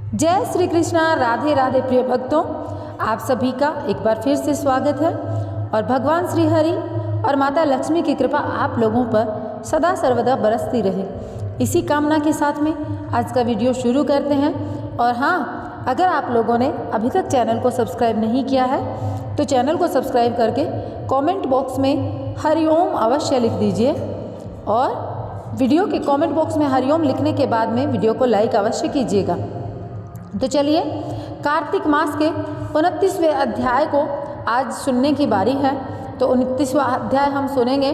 जय श्री कृष्णा। राधे राधे प्रिय भक्तों, आप सभी का एक बार फिर से स्वागत है और भगवान श्री हरि और माता लक्ष्मी की कृपा आप लोगों पर सदा सर्वदा बरसती रहे, इसी कामना के साथ में आज का वीडियो शुरू करते हैं। और हाँ, अगर आप लोगों ने अभी तक चैनल को सब्सक्राइब नहीं किया है तो चैनल को सब्सक्राइब करके कमेंट बॉक्स में हरिओम अवश्य लिख दीजिए और वीडियो के कमेंट बॉक्स में हरिओम लिखने के बाद में वीडियो को लाइक अवश्य कीजिएगा। तो चलिए, कार्तिक मास के 29वें अध्याय को आज सुनने की बारी है। तो 29वां अध्याय हम सुनेंगे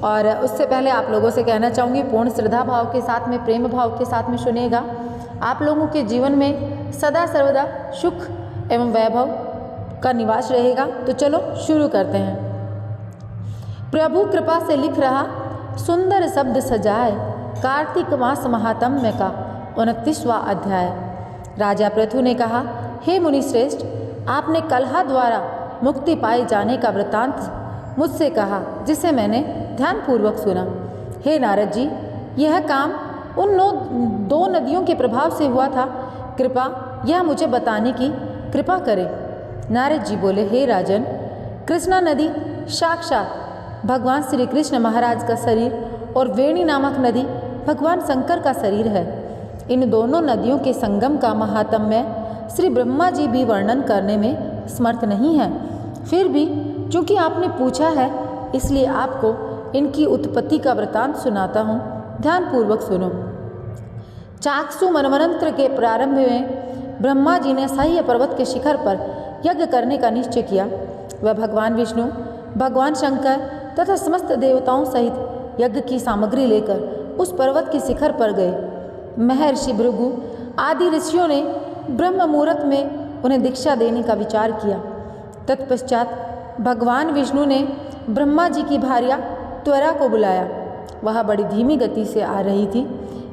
और उससे पहले आप लोगों से कहना चाहूँगी, पूर्ण श्रद्धा भाव के साथ में, प्रेम भाव के साथ में सुनिएगा। आप लोगों के जीवन में सदा सर्वदा सुख एवं वैभव का निवास रहेगा। तो चलो शुरू करते हैं। प्रभु कृपा से लिख रहा सुंदर शब्द सजाए, कार्तिक मास महात्म्य का 29वां अध्याय। राजा पृथु ने कहा, हे मुनि श्रेष्ठ, आपने कलह द्वारा मुक्ति पाए जाने का वृत्तांत मुझसे कहा, जिसे मैंने ध्यानपूर्वक सुना। हे नारद जी, यह काम उन दो नदियों के प्रभाव से हुआ था। कृपा यह मुझे बताने की कृपा करे। नारद जी बोले, हे राजन, कृष्णा नदी साक्षात भगवान श्री कृष्ण महाराज का शरीर और वेणी नामक नदी भगवान शंकर का शरीर है। इन दोनों नदियों के संगम का महात्म्य श्री ब्रह्मा जी भी वर्णन करने में समर्थ नहीं है। फिर भी चूंकि आपने पूछा है, इसलिए आपको इनकी उत्पत्ति का वृतांत सुनाता हूँ, ध्यानपूर्वक सुनो। चाक्षु मनवंतर के प्रारंभ में ब्रह्मा जी ने सह्य पर्वत के शिखर पर यज्ञ करने का निश्चय किया। वह भगवान विष्णु, भगवान शंकर तथा समस्त देवताओं सहित यज्ञ की सामग्री लेकर उस पर्वत के शिखर पर गए। महर्षि भृगु आदि ऋषियों ने ब्रह्म मुहूर्त में उन्हें दीक्षा देने का विचार किया। तत्पश्चात भगवान विष्णु ने ब्रह्मा जी की भार्या त्वरा को बुलाया। वह बड़ी धीमी गति से आ रही थी।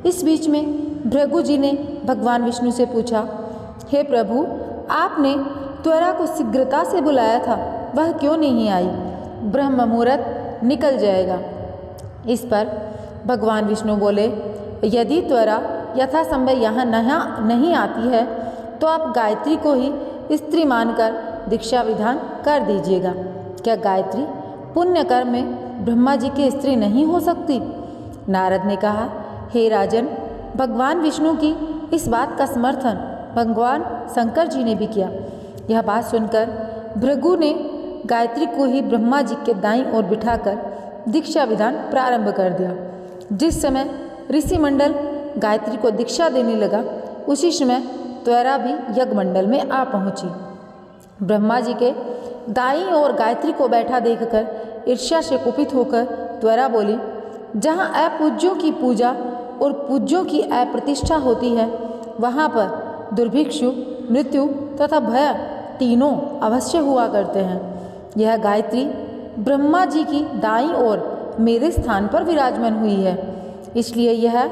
इस बीच में भृगु जी ने भगवान विष्णु से पूछा, हे प्रभु, आपने त्वरा को शीघ्रता से बुलाया था, वह क्यों नहीं आई? ब्रह्म मुहूर्त निकल जाएगा। इस पर भगवान विष्णु बोले, यदि त्वरा यथासंभव यहाँ नहीं आती है तो आप गायत्री को ही स्त्री मानकर दीक्षा विधान कर दीजिएगा। क्या गायत्री पुण्य कर्म में ब्रह्मा जी की स्त्री नहीं हो सकती? नारद ने कहा, हे राजन, भगवान विष्णु की इस बात का समर्थन भगवान शंकर जी ने भी किया। यह बात सुनकर भृगु ने गायत्री को ही ब्रह्मा जी के दाईं ओर बिठाकर दीक्षा विधान प्रारंभ कर दिया। जिस समय ऋषि मंडल गायत्री को दीक्षा देने लगा, उसी समय त्वरा भी यज्ञ मंडल में आ पहुंची। ब्रह्मा जी के दाईं ओर गायत्री को बैठा देखकर ईर्ष्या से कुपित होकर त्वरा बोली, जहाँ अपूज्यों की पूजा और पूज्यों की अप्रतिष्ठा होती है, वहाँ पर दुर्भिक्षु, मृत्यु तथा भय तीनों अवश्य हुआ करते हैं। यह गायत्री ब्रह्मा जी की दाईं ओर मेरे स्थान पर विराजमान हुई है, इसलिए यह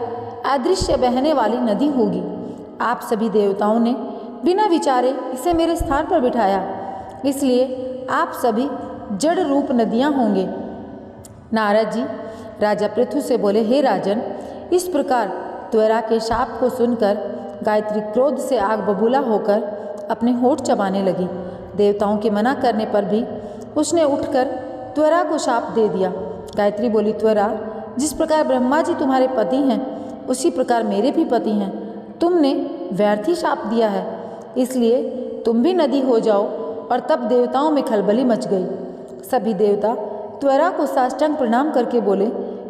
अदृश्य बहने वाली नदी होगी। आप सभी देवताओं ने बिना विचारे इसे मेरे स्थान पर बिठाया, इसलिए आप सभी जड़ रूप नदियाँ होंगे। नारद जी राजा पृथु से बोले, हे राजन, इस प्रकार त्वरा के शाप को सुनकर गायत्री क्रोध से आग बबूला होकर अपने होठ चबाने लगी। देवताओं के मना करने पर भी उसने उठकर त्वरा को शाप दे दिया। गायत्री बोली, त्वरा, जिस प्रकार ब्रह्मा जी तुम्हारे पति हैं, उसी प्रकार मेरे भी पति हैं। तुमने व्यर्थ ही शाप दिया है, इसलिए तुम भी नदी हो जाओ। और तब देवताओं में खलबली मच गई। सभी देवता त्वरा को साष्टांग प्रणाम करके बोले,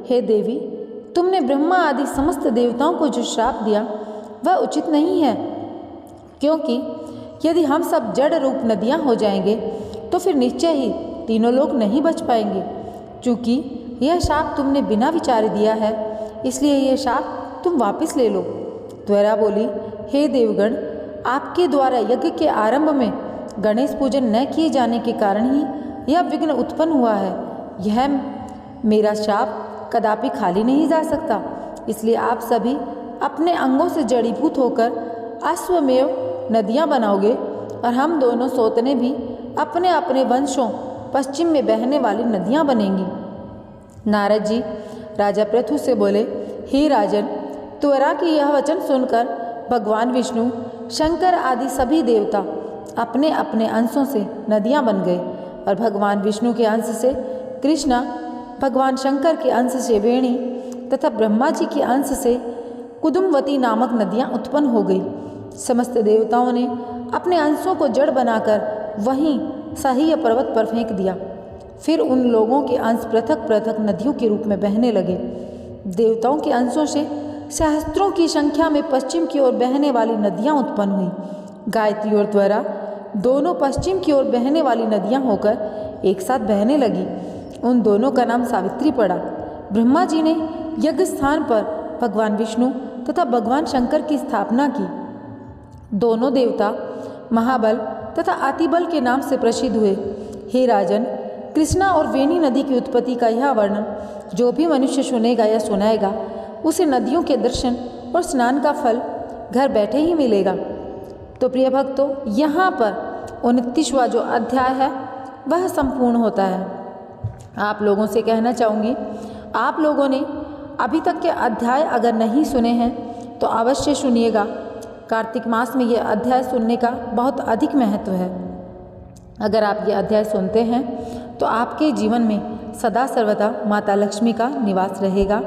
हे देवी, तुमने ब्रह्मा आदि समस्त देवताओं को जो श्राप दिया वह उचित नहीं है, क्योंकि यदि हम सब जड़ रूप नदियाँ हो जाएंगे तो फिर निश्चय ही तीनों लोग नहीं बच पाएंगे। चूँकि यह शाप तुमने बिना विचारे दिया है, इसलिए यह शाप तुम वापस ले लो। त्वरा बोली, हे देवगण, आपके द्वारा यज्ञ के आरंभ में गणेश पूजन न किए जाने के कारण ही यह विघ्न उत्पन्न हुआ है। यह मेरा शाप कदापि खाली नहीं जा सकता, इसलिए आप सभी अपने अंगों से जड़ीभूत होकर अश्वमेव नदियाँ बनाओगे और हम दोनों सोतने भी अपने अपने वंशों पश्चिम में बहने वाली नदियाँ बनेंगी। नारद जी राजा पृथु से बोले, हे राजन, त्वरा की यह वचन सुनकर भगवान विष्णु शंकर आदि सभी देवता अपने अपने अंशों से नदियां बन गए और भगवान विष्णु के अंश से कृष्णा, भगवान शंकर के अंश से वेणी तथा ब्रह्मा जी के अंश से कुदुमवती नामक नदियां उत्पन्न हो गई। समस्त देवताओं ने अपने अंशों को जड़ बनाकर वहीं सह्य पर्वत पर फेंक दिया। फिर उन लोगों के अंश पृथक पृथक नदियों के रूप में बहने लगे। देवताओं के अंशों से सहस्त्रों की संख्या में पश्चिम की ओर बहने वाली नदियां उत्पन्न हुई। गायत्री और द्वारा दोनों पश्चिम की ओर बहने वाली नदियां होकर एक साथ बहने लगी। उन दोनों का नाम सावित्री पड़ा। ब्रह्मा जी ने यज्ञ स्थान पर भगवान विष्णु तथा भगवान शंकर की स्थापना की। दोनों देवता महाबल तथा अतिबल के नाम से प्रसिद्ध हुए। हे राजन, कृष्णा और वेणी नदी की उत्पत्ति का यह वर्णन जो भी मनुष्य सुनेगा या सुनाएगा उसे नदियों के दर्शन और स्नान का फल घर बैठे ही मिलेगा। तो प्रिय भक्तों, यहाँ पर 29वां जो अध्याय है वह संपूर्ण होता है। आप लोगों से कहना चाहूँगी, आप लोगों ने अभी तक के अध्याय अगर नहीं सुने हैं तो अवश्य सुनिएगा। कार्तिक मास में यह अध्याय सुनने का बहुत अधिक महत्व है। अगर आप ये अध्याय सुनते हैं तो आपके जीवन में सदा सर्वदा माता लक्ष्मी का निवास रहेगा।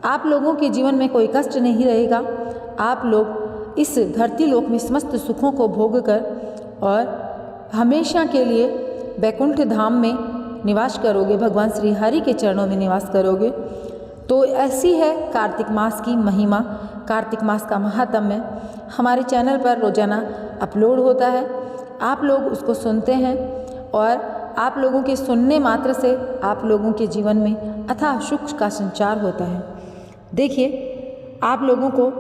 आप लोगों के जीवन में कोई कष्ट नहीं रहेगा। आप लोग इस धरती लोक में समस्त सुखों को भोग कर और हमेशा के लिए वैकुंठ धाम में निवास करोगे, भगवान श्री हरि के चरणों में निवास करोगे। तो ऐसी है कार्तिक मास की महिमा, कार्तिक मास का महात्म्य हमारे चैनल पर रोजाना अपलोड होता है। आप लोग उसको सुनते हैं और आप लोगों के सुनने मात्र से आप लोगों के जीवन में अथाह सुख का संचार होता है। देखिए, आप लोगों को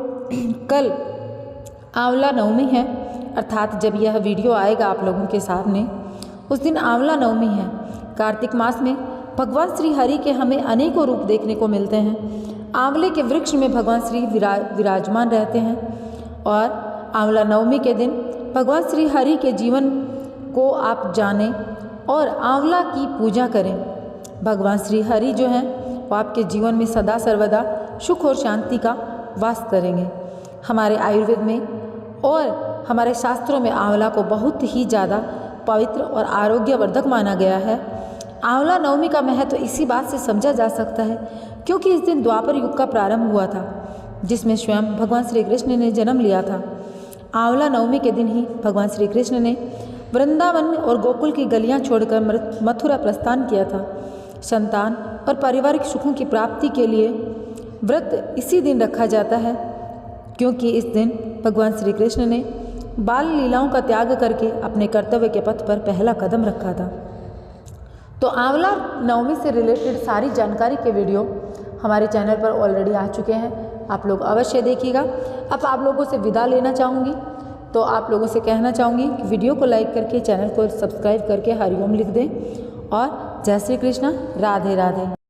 कल आंवला नवमी है, अर्थात जब यह वीडियो आएगा आप लोगों के सामने उस दिन आंवला नवमी है। कार्तिक मास में भगवान श्री हरि के हमें अनेकों रूप देखने को मिलते हैं। आंवले के वृक्ष में भगवान श्री विराजमान रहते हैं और आंवला नवमी के दिन भगवान श्री हरि के जीवन को आप जानें और आंवला की पूजा करें। भगवान श्री हरि जो हैं वो आपके जीवन में सदा सर्वदा सुख और शांति का वास करेंगे। हमारे आयुर्वेद में और हमारे शास्त्रों में आंवला को बहुत ही ज़्यादा पवित्र और आरोग्यवर्धक माना गया है। आंवला नवमी का महत्व इसी बात से समझा जा सकता है क्योंकि इस दिन द्वापर युग का प्रारंभ हुआ था जिसमें स्वयं भगवान श्री कृष्ण ने जन्म लिया था। आंवला नवमी के दिन ही भगवान श्री कृष्ण ने वृंदावन और गोकुल की गलियां छोड़कर मथुरा प्रस्थान किया था। संतान और पारिवारिक सुखों की प्राप्ति के लिए व्रत इसी दिन रखा जाता है क्योंकि इस दिन भगवान श्री कृष्ण ने बाल लीलाओं का त्याग करके अपने कर्तव्य के पथ पर पहला कदम रखा था। तो आंवला नवमी से रिलेटेड सारी जानकारी के वीडियो हमारे चैनल पर ऑलरेडी आ चुके हैं, आप लोग अवश्य देखिएगा। अब आप लोगों से विदा लेना चाहूँगी तो आप लोगों से कहना चाहूँगी कि वीडियो को लाइक करके चैनल को सब्सक्राइब करके हरिओम लिख दें और जय श्री कृष्ण, राधे राधे।